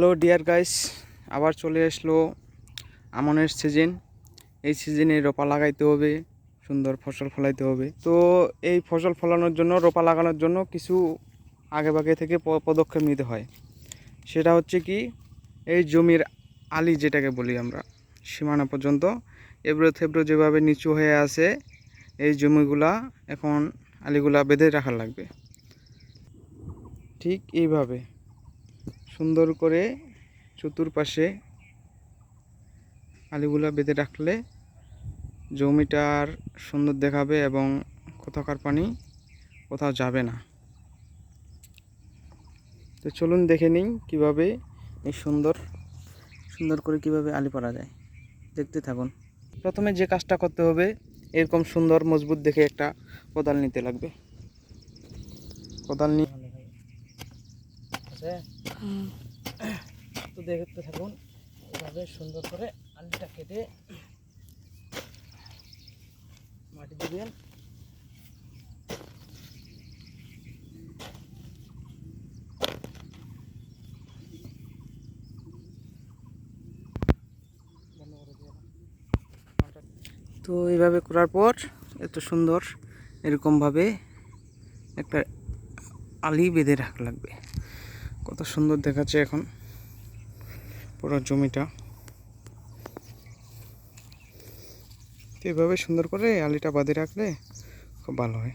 Hello dear guys, আবার চলে আসলো আমনের সিজন। এই সিজনে রোপা লাগাইতে হবে, সুন্দর ফসল ফলাইতে হবে। তো এই ফসল ফলানোর জন্য, রোপা লাগানোর জন্য কিছু আগেভাগে থেকে পদক্ষেপ নিতে হয়। সেটা হচ্ছে কি, এই জমির আলি যেটাকে বলি আমরা, সীমানা পর্যন্ত এবড়ো থেবড়ো যেভাবে নিচু হয়ে আছে এই জমিগুলা, এখন আলিগুলা বেঁধে রাখা লাগবে। ঠিক এইভাবে সুন্দর করে চতুর্পাশে আলিগুলা বেঁধে রাখলে জমিটার সুন্দর দেখাবে এবং কোথাকার পানি কোথাও যাবে না। তো চলুন দেখে নিই কীভাবে এই সুন্দর করে কীভাবে আলি পারা যায়। দেখতে থাকুন। প্রথমে যে কাজটা করতে হবে, এরকম সুন্দর মজবুত দেখে একটা কোদাল নিতে লাগবে। কোদাল নিয়ে তো দেখতে থাকুন, এভাবে সুন্দর করে আলিটা কেটে মাটি দিবেন। তো এইভাবে করার পর এত সুন্দর এরকমভাবে একটা আলি বেঁধে রাখা লাগবে। কত সুন্দর দেখাচ্ছে এখন পুরো জমিটা। তো এইভাবে সুন্দর করে আলিটা বাঁধে রাখলে খুব ভালো হয়।